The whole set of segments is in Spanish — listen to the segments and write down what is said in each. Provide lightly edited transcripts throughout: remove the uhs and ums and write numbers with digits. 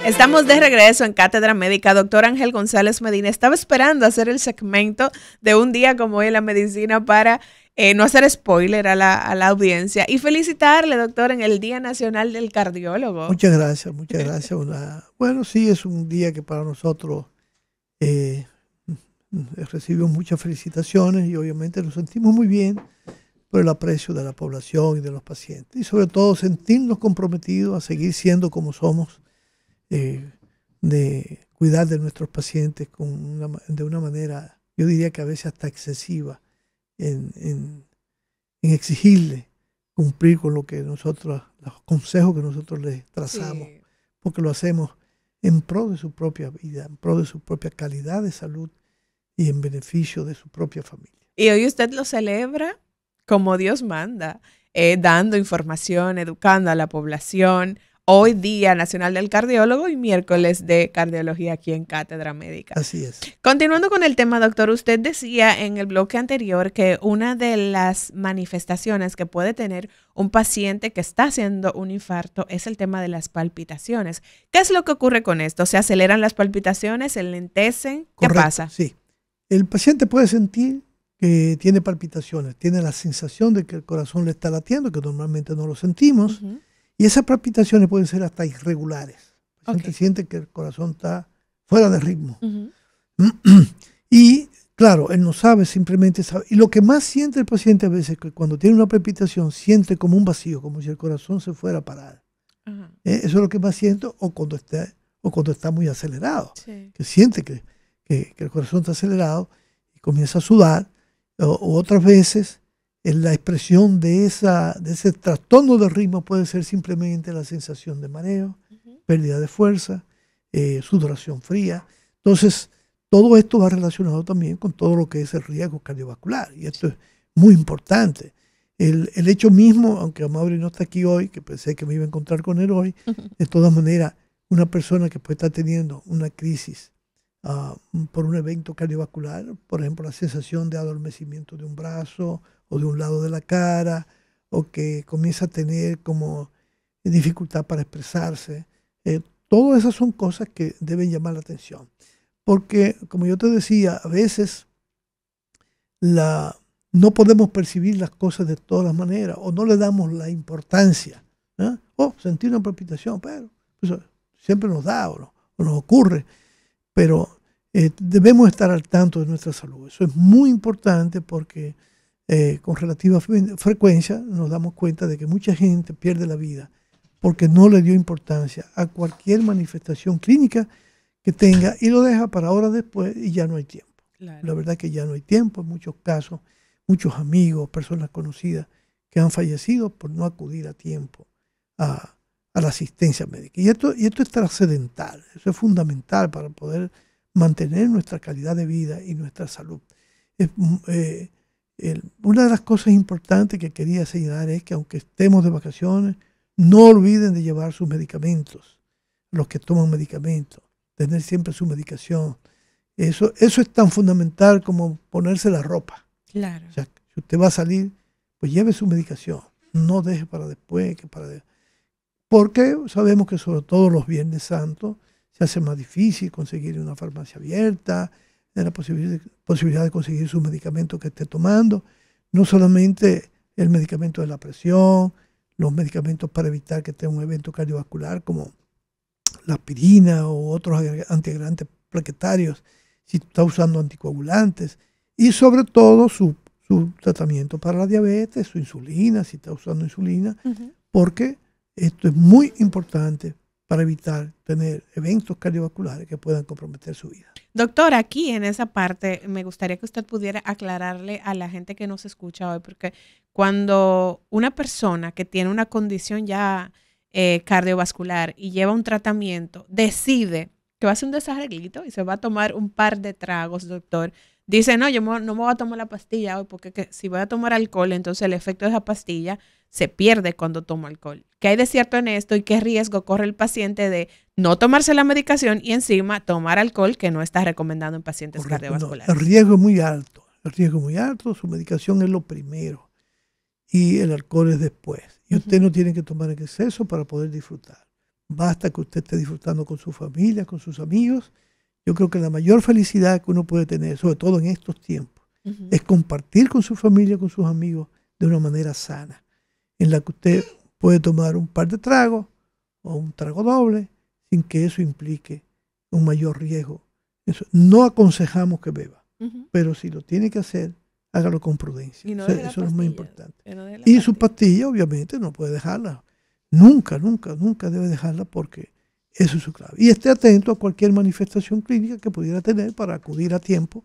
Estamos de regreso en Cátedra Médica. Doctor Ángel González Medina estaba esperando hacer el segmento de un día como hoy en la medicina para no hacer spoiler a la audiencia y felicitarle, doctor, en el Día Nacional del Cardiólogo. Muchas gracias, muchas gracias. Bueno, sí, es un día que para nosotros recibimos muchas felicitaciones y obviamente nos sentimos muy bien por el aprecio de la población y de los pacientes. Y sobre todo sentirnos comprometidos a seguir siendo como somos, de cuidar de nuestros pacientes de una manera, yo diría que a veces hasta excesiva, en exigirle cumplir con lo que nosotros, los consejos que nosotros les trazamos, sí, porque lo hacemos en pro de su propia vida, en pro de su propia calidad de salud y en beneficio de su propia familia. Y hoy usted lo celebra como Dios manda, dando información, educando a la población. Hoy Día Nacional del Cardiólogo y miércoles de cardiología aquí en Cátedra Médica. Así es. Continuando con el tema, doctor, usted decía en el bloque anterior que una de las manifestaciones que puede tener un paciente que está haciendo un infarto es el tema de las palpitaciones. ¿Qué es lo que ocurre con esto? ¿Se aceleran las palpitaciones? ¿Se enlentecen? ¿Qué pasa? Sí. El paciente puede sentir que tiene palpitaciones, tiene la sensación de que el corazón le está latiendo, que normalmente no lo sentimos. Uh-huh. Y esas palpitaciones pueden ser hasta irregulares. El paciente siente que el corazón está fuera de ritmo. Uh-huh. Y claro, él no sabe, simplemente sabe. Y lo que más siente el paciente a veces es que cuando tiene una palpitación siente como un vacío, como si el corazón se fuera a parar. Uh-huh. Eso es lo que más siente, o cuando está muy acelerado. Sí. Que siente que el corazón está acelerado y comienza a sudar. O otras veces la expresión de ese trastorno de ritmo puede ser simplemente la sensación de mareo, uh-huh, pérdida de fuerza, sudoración fría. Entonces, todo esto va relacionado también con todo lo que es el riesgo cardiovascular. Y esto es muy importante. El hecho mismo, aunque Amaury no está aquí hoy, que pensé que me iba a encontrar con él hoy, uh-huh, de todas maneras, una persona que puede estar teniendo una crisis por un evento cardiovascular, por ejemplo, la sensación de adormecimiento de un brazo o de un lado de la cara, o que comienza a tener como dificultad para expresarse. Todas esas son cosas que deben llamar la atención. Porque, como yo te decía, a veces no podemos percibir las cosas de todas las maneras, o no le damos la importancia. Sentir una palpitación, pero eso siempre nos da o nos ocurre. Pero debemos estar al tanto de nuestra salud. Eso es muy importante porque con relativa frecuencia nos damos cuenta de que mucha gente pierde la vida porque no le dio importancia a cualquier manifestación clínica que tenga y lo deja para horas después y ya no hay tiempo. Claro. La verdad es que ya no hay tiempo. En muchos casos, muchos amigos, personas conocidas que han fallecido por no acudir a tiempo a la asistencia médica. Y esto es trascendental. Eso es fundamental para poder mantener nuestra calidad de vida y nuestra salud. Una de las cosas importantes que quería señalar es que aunque estemos de vacaciones, no olviden de llevar sus medicamentos, los que toman medicamentos, tener siempre su medicación. Eso es tan fundamental como ponerse la ropa. Claro. O sea, si usted va a salir, pues lleve su medicación, no deje para después, porque sabemos que sobre todo los Viernes Santos se hace más difícil conseguir una farmacia abierta, la posibilidad de conseguir sus medicamentos que esté tomando, no solamente el medicamento de la presión, los medicamentos para evitar que tenga un evento cardiovascular como la aspirina o otros antiagregantes plaquetarios, si está usando anticoagulantes, y sobre todo su tratamiento para la diabetes, su insulina, si está usando insulina, uh-huh, porque esto es muy importante para evitar tener eventos cardiovasculares que puedan comprometer su vida. Doctor, aquí en esa parte me gustaría que usted pudiera aclararle a la gente que nos escucha hoy, porque cuando una persona que tiene una condición ya cardiovascular y lleva un tratamiento, decide que va a hacer un desarreglito y se va a tomar un par de tragos, doctor, dice, no, yo no me voy a tomar la pastilla hoy porque si voy a tomar alcohol, entonces el efecto de esa pastilla se pierde cuando tomo alcohol. ¿Qué hay de cierto en esto y qué riesgo corre el paciente de no tomarse la medicación y encima tomar alcohol que no está recomendado en pacientes cardiovasculares? No, el riesgo es muy alto. Su medicación es lo primero y el alcohol es después. Y usted no tiene que tomar en exceso para poder disfrutar. basta que usted esté disfrutando con su familia, con sus amigos. Yo creo que la mayor felicidad que uno puede tener, sobre todo en estos tiempos, es compartir con su familia, con sus amigos, de una manera sana, en la que usted puede tomar un par de tragos o un trago doble sin que eso implique un mayor riesgo. No aconsejamos que beba, pero si lo tiene que hacer, hágalo con prudencia. Y no Eso deje la es lo más pastilla, importante. que no deje la Y su pastilla. pastilla, obviamente, no puede dejarla. Nunca, nunca, nunca debe dejarla porque eso es su clave. Y esté atento a cualquier manifestación clínica que pudiera tener para acudir a tiempo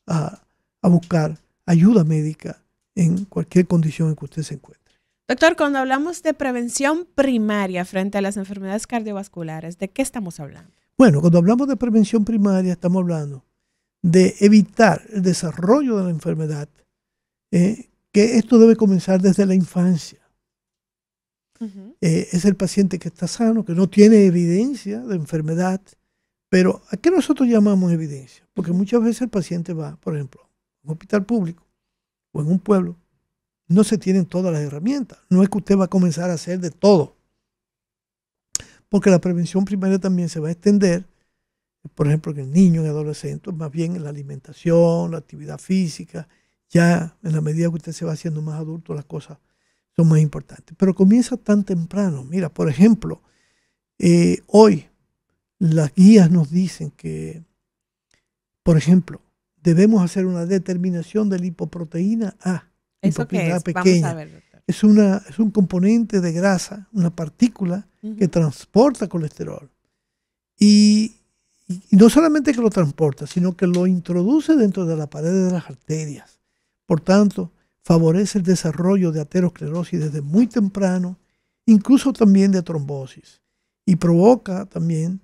a buscar ayuda médica en cualquier condición en que usted se encuentre. Doctor, cuando hablamos de prevención primaria frente a las enfermedades cardiovasculares, ¿de qué estamos hablando? Bueno, cuando hablamos de prevención primaria, estamos hablando de evitar el desarrollo de la enfermedad, que esto debe comenzar desde la infancia. Es el paciente que está sano, que no tiene evidencia de enfermedad, pero ¿a qué nosotros llamamos evidencia? Porque muchas veces el paciente va, por ejemplo, a un hospital público o en un pueblo, no se tienen todas las herramientas. No es que usted va a comenzar a hacer de todo, porque la prevención primaria también se va a extender, por ejemplo, en el niño, en el adolescente, más bien en la alimentación, la actividad física. Ya en la medida que usted se va haciendo más adulto, las cosas son más importantes. Pero comienza tan temprano. Mira, por ejemplo, hoy las guías nos dicen que, por ejemplo, debemos hacer una determinación de lipoproteína A. ¿Eso qué es? Pequeña. Vamos a ver, doctor. Es un componente de grasa, una partícula que transporta colesterol. Y no solamente que lo transporta, sino que lo introduce dentro de la pared de las arterias. Por tanto, favorece el desarrollo de aterosclerosis desde muy temprano, incluso también de trombosis. Y provoca también,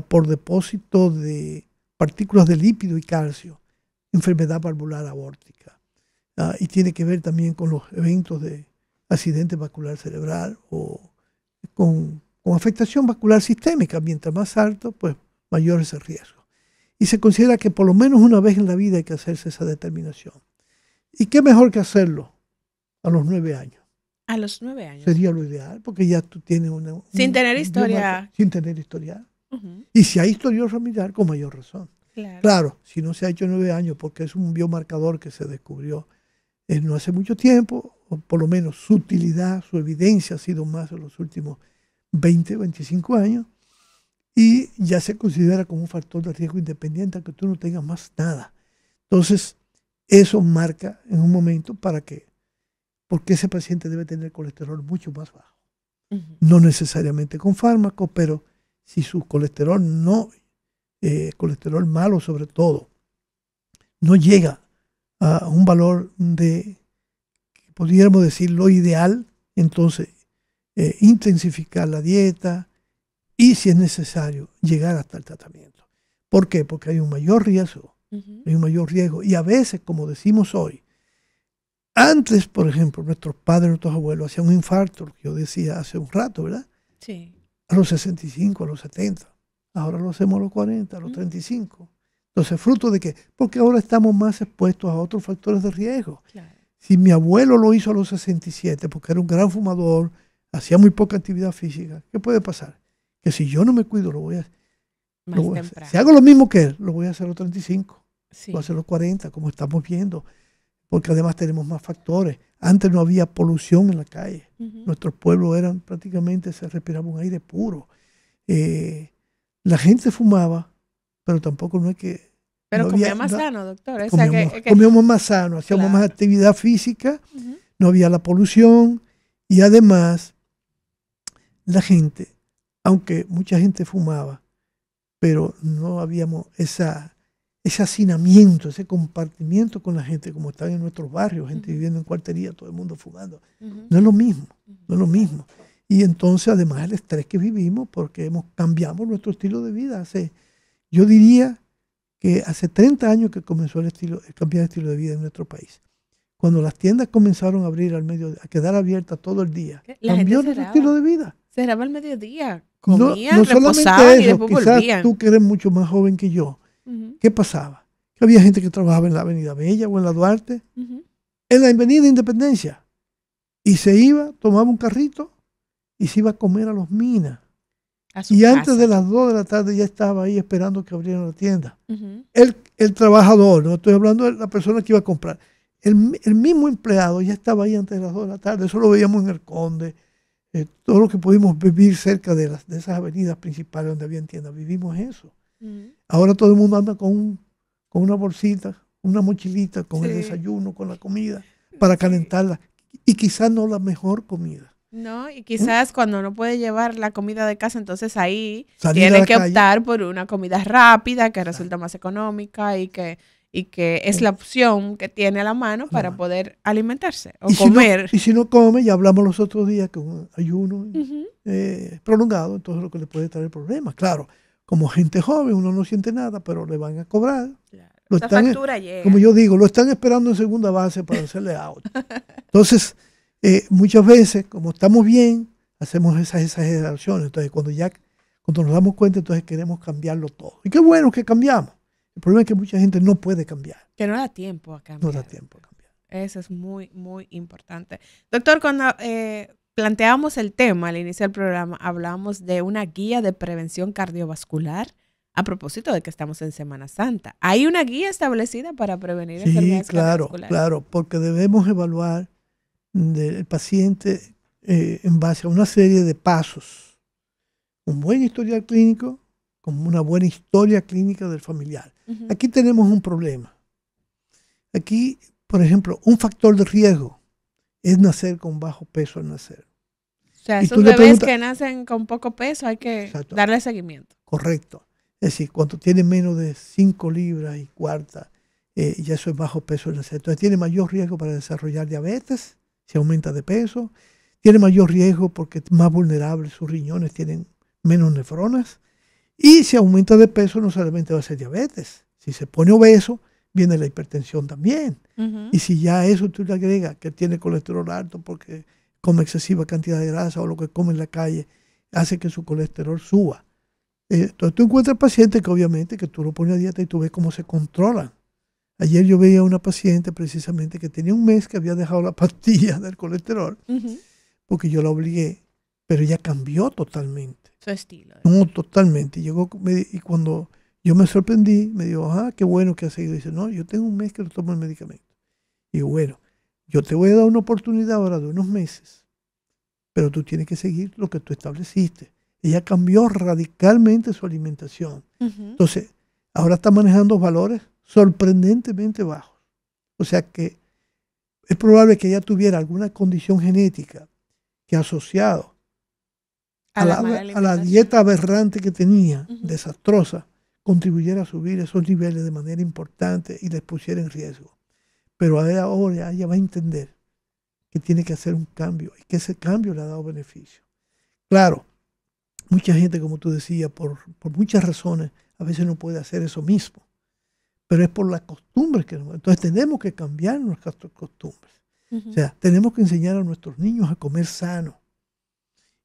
por depósito de partículas de lípido y calcio, enfermedad valvular aórtica. Y tiene que ver también con los eventos de accidente vascular cerebral o con afectación vascular sistémica. Mientras más alto, pues mayor es el riesgo. Y se considera que por lo menos una vez en la vida hay que hacerse esa determinación. ¿Y qué mejor que hacerlo a los 9 años? A los 9 años. Sería lo ideal, porque ya tú tienes Sin tener historia. Sin tener historial. Y si hay historial familiar, con mayor razón. Claro, si no se ha hecho 9 años, porque es un biomarcador que se descubrió no hace mucho tiempo, o por lo menos su utilidad, su evidencia ha sido más en los últimos 20, 25 años, y ya se considera como un factor de riesgo independiente, que tú no tengas más nada. Entonces, eso marca en un momento porque ese paciente debe tener colesterol mucho más bajo. No necesariamente con fármacos, pero si su colesterol colesterol malo sobre todo, no llega a un valor podríamos decir, lo ideal, entonces intensificar la dieta y, si es necesario, llegar hasta el tratamiento. ¿Por qué? Porque hay un mayor riesgo. Hay un mayor riesgo. Y a veces, como decimos hoy, antes, por ejemplo, nuestros padres, nuestros abuelos hacían un infarto, lo que yo decía hace un rato, ¿verdad? Sí. A los 65, a los 70. Ahora lo hacemos a los 40, a los 35. Entonces, ¿fruto de qué? Porque ahora estamos más expuestos a otros factores de riesgo. Claro. Si mi abuelo lo hizo a los 67 porque era un gran fumador, hacía muy poca actividad física, ¿qué puede pasar? Que si yo no me cuido, lo voy a hacer. Si hago lo mismo que él, lo voy a hacer a los 35, lo voy a hacer a los 40, como estamos viendo, porque además tenemos más factores. Antes no había polución en la calle. Nuestros pueblos prácticamente se respiraba un aire puro. La gente fumaba, pero tampoco no es que... Pero no comía había, más sano, doctor. Comíamos más sano, hacíamos más actividad física, no había la polución, y además la gente, aunque mucha gente fumaba, pero no habíamos ese hacinamiento, ese compartimiento con la gente como están en nuestros barrios, gente viviendo en cuartería, todo el mundo fumando. No es lo mismo, no es lo mismo. Y entonces además el estrés que vivimos, porque cambiamos nuestro estilo de vida. Yo diría que hace 30 años que comenzó el cambiar el estilo de vida en nuestro país. Cuando las tiendas comenzaron a abrir a quedar abiertas todo el día, cambió nuestro estilo de vida. Cerraba al mediodía, comían, no reposaban eso, y después quizás volvían. Tú que eres mucho más joven que yo, ¿qué pasaba? Que había gente que trabajaba en la Avenida Bella o en la Duarte, en la Avenida Independencia, y se iba, tomaba un carrito y se iba a comer a Los Minas. A su Y antes casa. de las 2 de la tarde ya estaba ahí esperando que abrieran la tienda. Ujú. El trabajador, no estoy hablando de la persona que iba a comprar. El mismo empleado ya estaba ahí antes de las 2 de la tarde. Eso lo veíamos en El Conde. Todo lo que pudimos vivir cerca de esas avenidas principales donde había tiendas. Vivimos eso. Ujú. Ahora todo el mundo anda con una bolsita, una mochilita, con el Sí. desayuno, con la comida, para Sí. calentarla. Y quizás no la mejor comida. No, y quizás cuando no puede llevar la comida de casa, entonces ahí Salir a tiene la que calle. optar por una comida rápida que Exacto. resulta más económica y que es la opción que tiene a la mano para poder alimentarse o Y comer. si no come, ya hablamos los otros días que un ayuno Ujú. prolongado, entonces lo que le puede traer problemas. Claro, como gente joven uno no siente nada, pero le van a cobrar. Claro. Lo Esa están, factura llega. como yo digo, lo están esperando en segunda base para hacerle out. Entonces, muchas veces, como estamos bien, hacemos esas exageraciones. Entonces, cuando nos damos cuenta, entonces queremos cambiarlo todo. Y qué bueno que cambiamos. El problema es que mucha gente no puede cambiar. Que no da tiempo a cambiar. No da tiempo a cambiar. Eso es muy, muy importante. Doctor, cuando planteamos el tema al inicio del programa, hablamos de una guía de prevención cardiovascular a propósito de que estamos en Semana Santa. ¿Hay una guía establecida para prevenir Sí, enfermedades claro, cardiovasculares? claro, porque debemos evaluar del paciente en base a una serie de pasos. Un buen historial clínico, como una buena historia clínica del familiar. Ujú. Aquí tenemos un problema. Aquí, por ejemplo, un factor de riesgo es nacer con bajo peso al nacer. O sea, Y esos tú le bebés preguntas, que nacen con poco peso hay que exacto, darle seguimiento. correcto. Es decir, cuando tiene menos de 5 libras y cuarta, ya eso es bajo peso al nacer. Entonces tiene mayor riesgo para desarrollar diabetes, si aumenta de peso. Tiene mayor riesgo porque es más vulnerable, sus riñones tienen menos nefronas. Y si aumenta de peso, no solamente va a ser diabetes. Si se pone obeso, viene la hipertensión también. Ujú. Y si ya a eso tú le agregas que tiene colesterol alto porque come excesiva cantidad de grasa o lo que come en la calle, hace que su colesterol suba. Entonces tú encuentras pacientes que obviamente que tú lo pones a dieta y tú ves cómo se controlan. Ayer yo veía a una paciente precisamente que tenía un mes que había dejado la pastilla del colesterol Ujú. porque yo la obligué, pero ella cambió totalmente. Su estilo. No, totalmente. Y cuando yo me sorprendí, me dijo, qué bueno que has seguido. Dice, no, yo tengo un mes que no tomo el medicamento. Y digo, bueno, yo te voy a dar una oportunidad ahora de unos meses, pero tú tienes que seguir lo que tú estableciste. Ella cambió radicalmente su alimentación. Ujú. Entonces, ahora está manejando valores sorprendentemente bajos. O sea que es probable que ella tuviera alguna condición genética que asociado A la mala a la alimentación. dieta aberrante que tenía, Ujú. desastrosa, contribuyera a subir esos niveles de manera importante y les pusiera en riesgo. Pero ahora ella va a entender que tiene que hacer un cambio y que ese cambio le ha dado beneficio. Claro, mucha gente, como tú decías, por muchas razones, a veces no puede hacer eso mismo, pero es por las costumbres que no. Entonces tenemos que cambiar nuestras costumbres. Ujú. O sea, tenemos que enseñar a nuestros niños a comer sano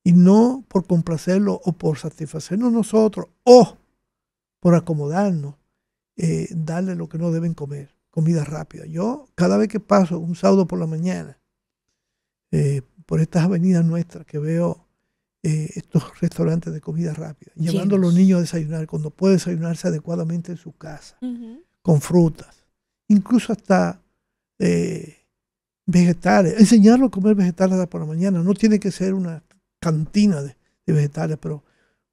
y no por complacerlo o por satisfacernos nosotros o por acomodarnos, darle lo que no deben comer, comida rápida. Yo cada vez que paso un sábado por la mañana por estas avenidas nuestras que veo estos restaurantes de comida rápida, llevando a los Llenos. niños a desayunar cuando puede desayunarse adecuadamente en su casa, Ujú. con frutas, incluso hasta vegetales, enseñarlo a comer vegetales por la mañana. No tiene que ser una cantina de vegetales, pero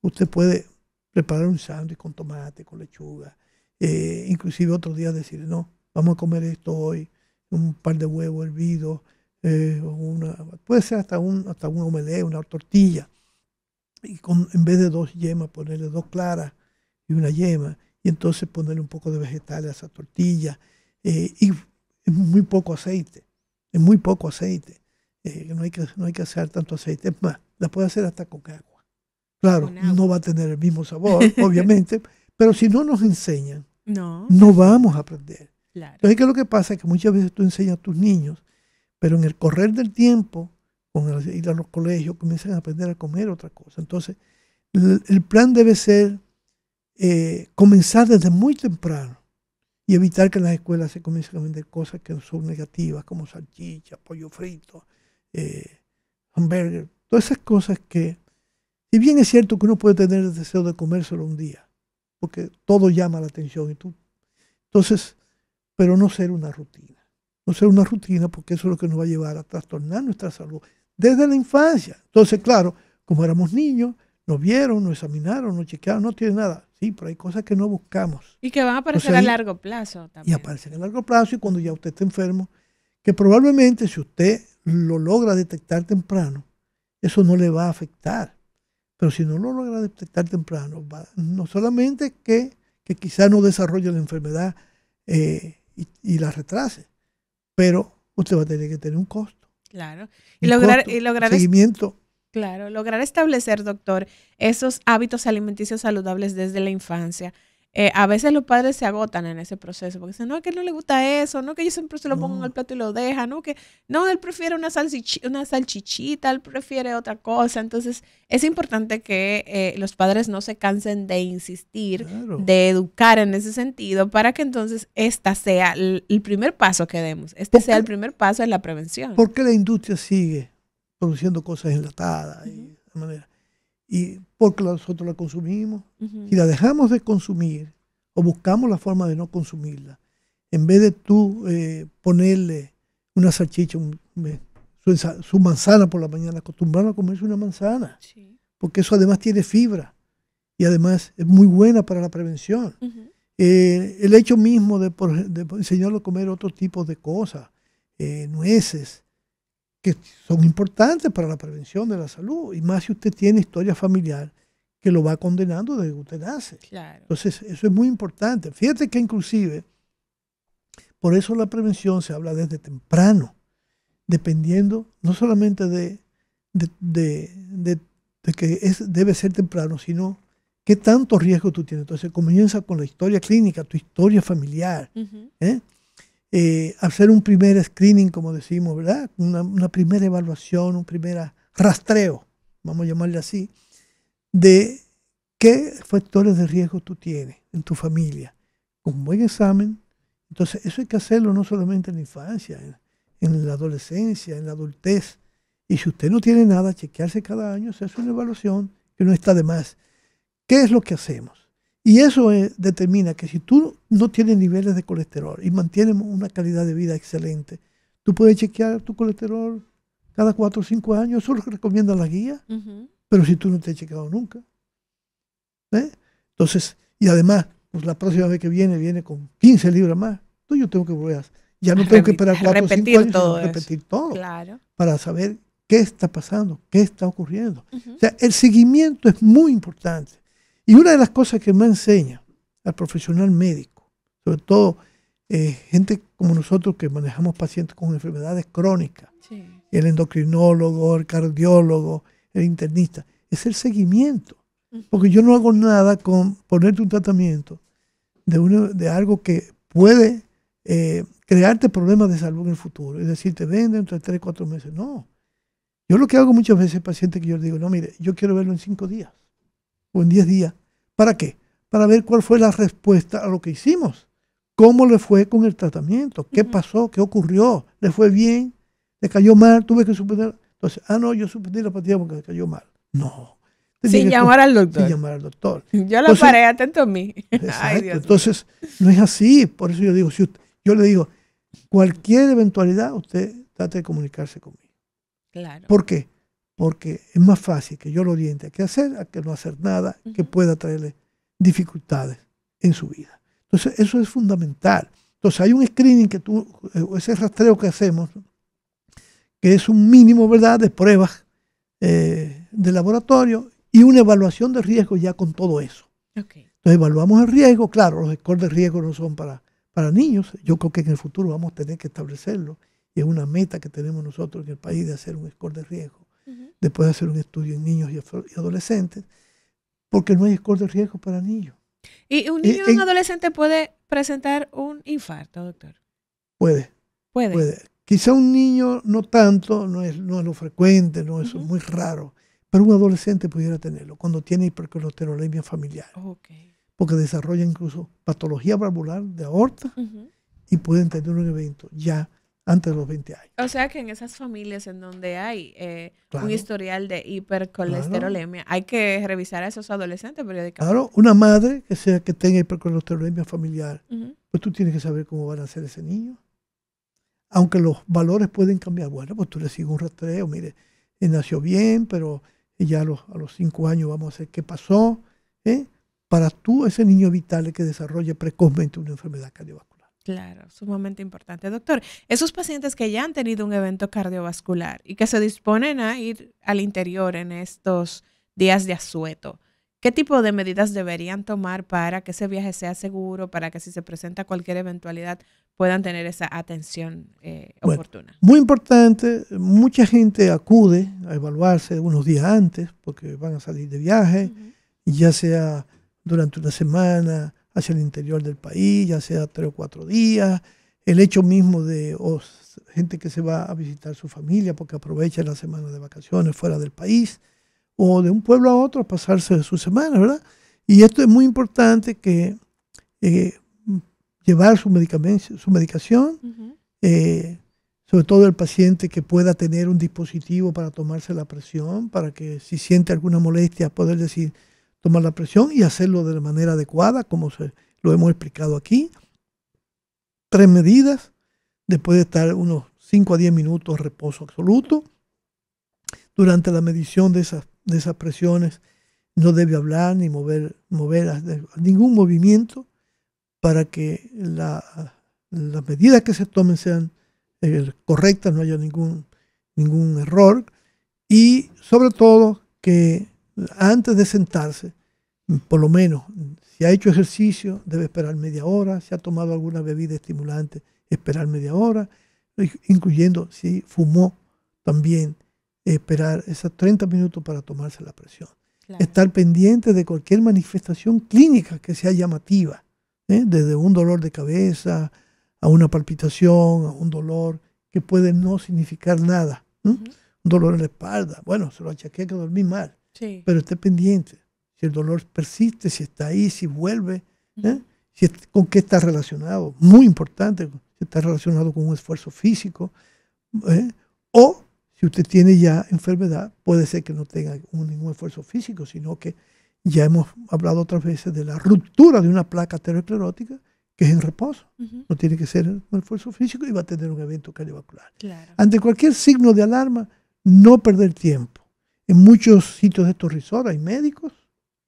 usted puede preparar un sándwich con tomate, con lechuga, inclusive otro día decir, no, vamos a comer esto hoy, un par de huevos hervidos, puede ser hasta un omelette, una tortilla, y en vez de 2 yemas, ponerle 2 claras y una yema, y entonces ponerle un poco de vegetales a esa tortilla, y muy poco aceite, en muy poco aceite, no hay que hacer tanto aceite, es más, la puede hacer hasta con agua. Claro, Con agua. no va a tener el mismo sabor, obviamente, pero si no nos enseñan, No, no vamos a aprender. claro. Entonces, ¿qué es lo que pasa? Que muchas veces tú enseñas a tus niños, pero en el correr del tiempo, con ir a los colegios, comienzan a aprender a comer otra cosa. Entonces, el plan debe ser comenzar desde muy temprano y evitar que en las escuelas se comiencen a vender cosas que son negativas, como salchicha, pollo frito, hamburger, todas esas cosas que Si bien es cierto que uno puede tener el deseo de comérselo un día, porque todo llama la atención entonces, pero no ser una rutina. No ser una rutina porque eso es lo que nos va a llevar a trastornar nuestra salud desde la infancia. Entonces, claro, como éramos niños, nos vieron, nos examinaron, nos chequearon, no tiene nada. Sí, pero hay cosas que no buscamos. Y que van a aparecer a largo plazo también. Y aparecen a largo plazo y cuando ya usted está enfermo, que probablemente si usted lo logra detectar temprano, eso no le va a afectar. Pero si no lo logra detectar temprano, no solamente que quizá no desarrolle la enfermedad y la retrase, pero usted va a tener que tener un costo. Claro. Y lograr seguimiento. Claro, lograr establecer, doctor, esos hábitos alimenticios saludables desde la infancia. A veces los padres se agotan en ese proceso porque dicen, no, que no le gusta eso, no, que yo siempre se lo pongo en el plato y lo deja, no, que no, él prefiere una salchichita, él prefiere otra cosa. Entonces, es importante que los padres no se cansen de insistir, claro, de educar en ese sentido, para que entonces esta sea el primer paso que demos, sea el primer paso en la prevención. ¿Por qué la industria sigue produciendo cosas enlatadas y de manera? Y porque nosotros la consumimos. Si la dejamos de consumir o buscamos la forma de no consumirla, en vez de tú ponerle una salchicha, su manzana por la mañana, acostumbrarlo a comerse una manzana, sí, porque eso además tiene fibra y además es muy buena para la prevención. El hecho mismo de enseñarlo a comer otro tipo de cosas, nueces, que son importantes para la prevención de la salud, y más si usted tiene historia familiar que lo va condenando desde que usted nace. Claro. Entonces, eso es muy importante. Fíjate que inclusive, por eso la prevención se habla desde temprano, dependiendo no solamente de que debe ser temprano, sino qué tanto riesgo tú tienes. Entonces, comienza con la historia clínica, tu historia familiar, hacer un primer screening, como decimos, ¿verdad? Una primera evaluación, un primer rastreo, vamos a llamarle así, de qué factores de riesgo tú tienes en tu familia, con un buen examen. Entonces, eso hay que hacerlo no solamente en la infancia, en la adolescencia, en la adultez. Y si usted no tiene nada, chequearse cada año, se hace una evaluación que no está de más. ¿Qué es lo que hacemos? Y eso determina que si tú no tienes niveles de colesterol y mantienes una calidad de vida excelente, tú puedes chequear tu colesterol cada 4 o 5 años. Eso es lo que recomienda la guía. Pero si tú no te has chequeado nunca. Entonces, y además, pues la próxima vez que viene con 15 libras más. Entonces yo tengo que volver ya no tengo que esperar 4 o 5 años, sino repetir todo. Claro. Para saber qué está pasando, qué está ocurriendo. O sea, el seguimiento es muy importante. Y una de las cosas que me enseña al profesional médico, sobre todo gente como nosotros que manejamos pacientes con enfermedades crónicas, sí, el endocrinólogo, el cardiólogo, el internista, es el seguimiento. Porque yo no hago nada con ponerte un tratamiento de algo que puede crearte problemas de salud en el futuro. Es decir, te ven dentro de 3 o 4 meses. No. Yo lo que hago muchas veces, pacientes que yo les digo, no, mire, yo quiero verlo en 5 días o en 10 días. ¿Para qué? Para ver cuál fue la respuesta a lo que hicimos. ¿Cómo le fue con el tratamiento? ¿Qué pasó? ¿Qué ocurrió? ¿Le fue bien? ¿Le cayó mal? ¿Tuve que suspender? Entonces, no, yo suspendí la pastilla porque le cayó mal. No. Sin llamar al doctor. Sin llamar al doctor. Yo lo paré, atento a mí. Ay, Dios. Entonces, no es así. Por eso yo digo, yo le digo, cualquier eventualidad, usted trate de comunicarse conmigo. Claro. ¿Por qué? Porque es más fácil que yo lo oriente a qué hacer, a que no hacer nada que pueda traerle dificultades en su vida. Entonces, eso es fundamental. Entonces, hay un screening ese rastreo que hacemos, que es un mínimo, ¿verdad?, de pruebas de laboratorio y una evaluación de riesgo ya con todo eso. Okay. Entonces, evaluamos el riesgo. Claro, los scores de riesgo no son para niños. Yo creo que en el futuro vamos a tener que establecerlo. Y es una meta que tenemos nosotros en el país de hacer un score de riesgo. Después de hacer un estudio en niños y adolescentes, porque no hay score de riesgo para niños. ¿Y un niño o un adolescente puede presentar un infarto, doctor? Puede. Quizá un niño no tanto, no es lo frecuente, no es muy raro, pero un adolescente pudiera tenerlo cuando tiene hipercolesterolemia familiar. Okay. Porque desarrolla incluso patología valvular de aorta y pueden tener un evento ya antes de los 20 años. O sea que en esas familias en donde hay un Claro, historial de claro, hipercolesterolemia, hay que revisar a esos adolescentes periódicamente. claro. Una madre que tenga hipercolesterolemia familiar, Ujú. pues tú tienes que saber cómo van a ser ese niño. Aunque los valores pueden cambiar. Bueno, pues tú le sigues un rastreo, mire, él nació bien, pero ya a los 5 años vamos a ver qué pasó. ¿Eh? Para tú, ese niño evitarle que desarrolle precozmente una enfermedad cardiovascular. Claro, sumamente importante. Doctor, esos pacientes que ya han tenido un evento cardiovascular y que se disponen a ir al interior en estos días de asueto, ¿qué tipo de medidas deberían tomar para que ese viaje sea seguro, para que si se presenta cualquier eventualidad puedan tener esa atención Bueno, oportuna? muy importante, mucha gente acude a evaluarse unos días antes porque van a salir de viaje, Ujú. ya sea durante una semana hacia el interior del país, ya sea 3 o 4 días. El hecho mismo de gente que se va a visitar su familia porque aprovecha la semana de vacaciones fuera del país, o de un pueblo a otro a pasarse su semana, ¿verdad? Y esto es muy importante que eh, llevar su medicación, Ujú. sobre todo el paciente que pueda tener un dispositivo para tomarse la presión, para que si siente alguna molestia poder decir, tomar la presión y hacerlo de la manera adecuada, como lo hemos explicado aquí. 3 medidas, después de estar unos 5 a 10 minutos de reposo absoluto. Durante la medición de esas presiones no debe hablar ni mover ningún movimiento para que las medidas que se tomen sean correctas, no haya ningún error. Y sobre todo que antes de sentarse, por lo menos, si ha hecho ejercicio, debe esperar media hora. Si ha tomado alguna bebida estimulante, esperar media hora, incluyendo si fumó también, esperar esos 30 minutos para tomarse la presión. Claro. Estar pendiente de cualquier manifestación clínica que sea llamativa, desde un dolor de cabeza a una palpitación, a un dolor que puede no significar nada. Ujú. Un dolor en la espalda, bueno, se lo achaqué que dormí mal, Sí. pero esté pendiente. Si el dolor persiste, si está ahí, si vuelve, Ujú. con qué está relacionado. Muy importante, si está relacionado con un esfuerzo físico. O si usted tiene ya enfermedad, puede ser que no tenga ningún esfuerzo físico, sino que ya hemos hablado otras veces de la ruptura de una placa aterosclerótica que es en reposo. Ujú. No tiene que ser un esfuerzo físico y va a tener un evento cardiovascular. Claro. Ante cualquier signo de alarma, no perder tiempo. En muchos sitios de estos resorts hay médicos.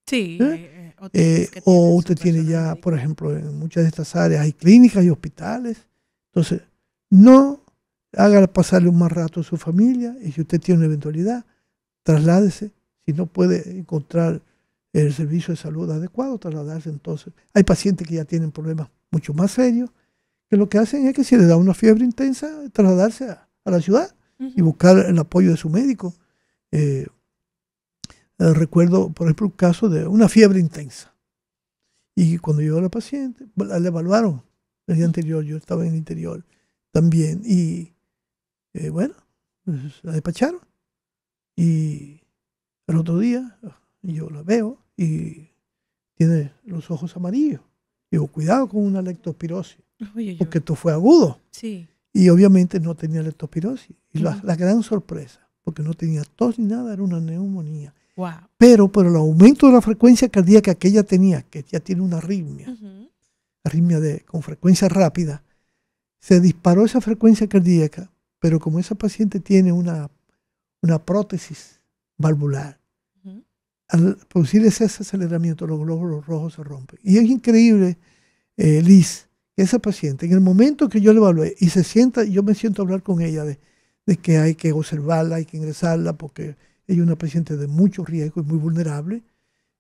Sí, ¿Eh? hoteles que O tienen su usted tiene personal ya, médico. por ejemplo, en muchas de estas áreas hay clínicas y hospitales. Entonces, no haga pasarle un más rato a su familia y si usted tiene una eventualidad, trasládese. Si no puede encontrar el servicio de salud adecuado, trasladarse entonces. Hay pacientes que ya tienen problemas mucho más serios, que lo que hacen es que si le da una fiebre intensa, trasladarse a la ciudad y Ujú. buscar el apoyo de su médico. Recuerdo, por ejemplo, un caso de una fiebre intensa. Y cuando llegó la paciente, la evaluaron el día anterior, yo estaba en el interior también. Y bueno, pues, la despacharon. Y el otro día yo la veo y tiene los ojos amarillos. Digo, cuidado con una leptospirosis, Uy, uy, porque uy. esto fue agudo. Sí. Y obviamente no tenía leptospirosis. Y la Ujú. gran sorpresa, porque no tenía tos ni nada, era una neumonía. Wow. Pero por el aumento de la frecuencia cardíaca que ella tenía, que ya tiene una arritmia, Ujú. con frecuencia rápida, se disparó esa frecuencia cardíaca, pero como esa paciente tiene una prótesis valvular, Ujú. al producir ese aceleramiento, los glóbulos rojos se rompen. Y es increíble, Liz, que esa paciente, en el momento que yo le evalué y se sienta, yo me siento a hablar con ella de que hay que observarla, hay que ingresarla, porque ella es una paciente de mucho riesgo y muy vulnerable,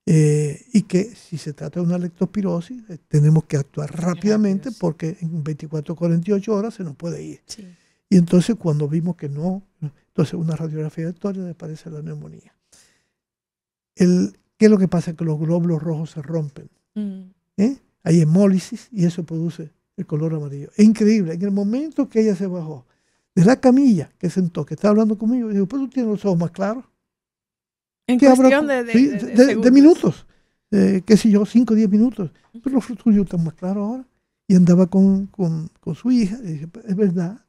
y que si se trata de una leptospirosis, tenemos que actuar rápidamente Rápido, sí. porque en 24 o 48 horas se nos puede ir. Sí. Y entonces cuando vimos que no, entonces una radiografía de tórax le aparece la neumonía. ¿Qué es lo que pasa? Que los glóbulos rojos se rompen. Mm. Hay hemólisis y eso produce el color amarillo. Es increíble. En el momento que ella se bajó de la camilla, que sentó, que estaba hablando conmigo, digo, pues tú tienes los ojos más claros. En ¿Qué habrá cuestión sí, de de segundos. minutos? Qué sé yo, 5 o 10 minutos. Pero los tuyos están más claros ahora. Y andaba con su hija y dije, es verdad.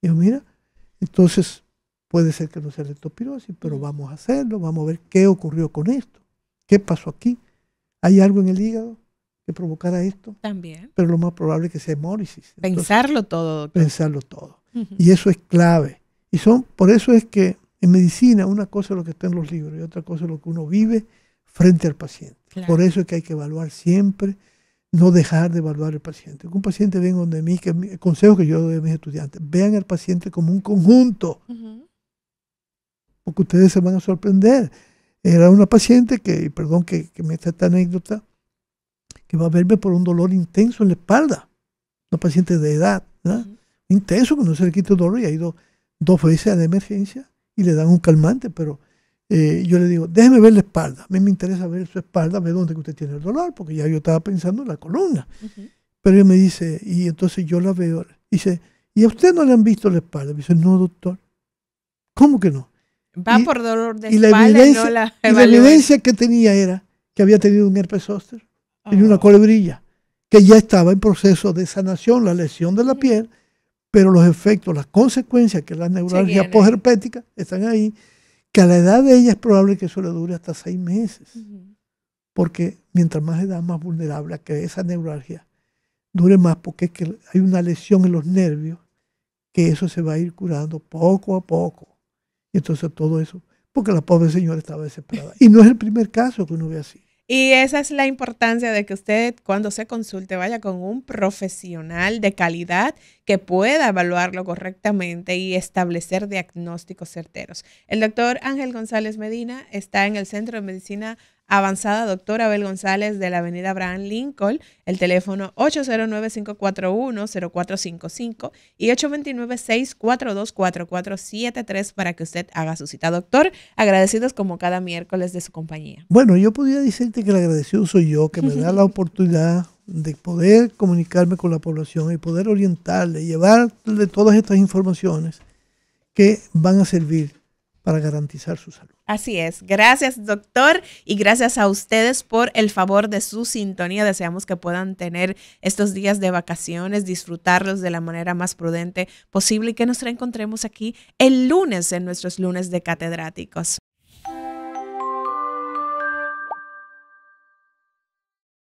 Dijo, mira, entonces puede ser que no sea leptospirosis, pero vamos a hacerlo, vamos a ver qué ocurrió con esto, qué pasó aquí. ¿Hay algo en el hígado que provocara esto? También. Pero lo más probable es que sea hemólisis. Pensarlo todo, doctor. Pensarlo todo. Y eso es clave. Por eso es que en medicina una cosa es lo que está en los libros y otra cosa es lo que uno vive frente al paciente. Claro. Por eso es que hay que evaluar siempre, no dejar de evaluar al paciente. Que un paciente venga donde mí, que el consejo que yo doy a mis estudiantes, vean al paciente como un conjunto, porque ustedes se van a sorprender. Era una paciente que, perdón que me está esta anécdota, que va a verme por un dolor intenso en la espalda, una paciente de edad, ¿verdad? Intenso, que no se le quita el dolor, y ha ido 2 veces a la emergencia y le dan un calmante, pero yo le digo, déjeme ver la espalda, a mí me interesa ver su espalda, ver dónde usted tiene el dolor, porque ya yo estaba pensando en la columna. Pero ella me dice, y entonces yo la veo, dice, ¿y a usted no le han visto la espalda? Me dice, no, doctor. ¿Cómo que no? Va por dolor de espalda y no la evalúa. Y la evidencia que tenía era que había tenido un herpes zóster, tenía una colebrilla, que ya estaba en proceso de sanación, la lesión de la piel, pero los efectos, las consecuencias, que es la neuralgia posherpética, están ahí, que a la edad de ella es probable que eso le dure hasta 6 meses. Porque mientras más edad, más vulnerable a que esa neuralgia dure más, porque es que hay una lesión en los nervios, que eso se va a ir curando poco a poco. Y entonces todo eso, porque la pobre señora estaba desesperada. Y no es el primer caso que uno ve así. Y esa es la importancia de que usted, cuando se consulte, vaya con un profesional de calidad que pueda evaluarlo correctamente y establecer diagnósticos certeros. El doctor Ángel González Medina está en el Centro de Medicina Avanzada Doctor Abel González de la avenida Abraham Lincoln, el teléfono 809-541-0455 y 829-642-4473 para que usted haga su cita. Doctor, agradecidos como cada miércoles de su compañía. Bueno, yo podría decirte que el agradecido soy yo, que me da la oportunidad de poder comunicarme con la población y poder orientarle, llevarle todas estas informaciones que van a servir para garantizar su salud. Así es. Gracias, doctor, y gracias a ustedes por el favor de su sintonía. Deseamos que puedan tener estos días de vacaciones, disfrutarlos de la manera más prudente posible y que nos reencontremos aquí el lunes en nuestros lunes de catedráticos.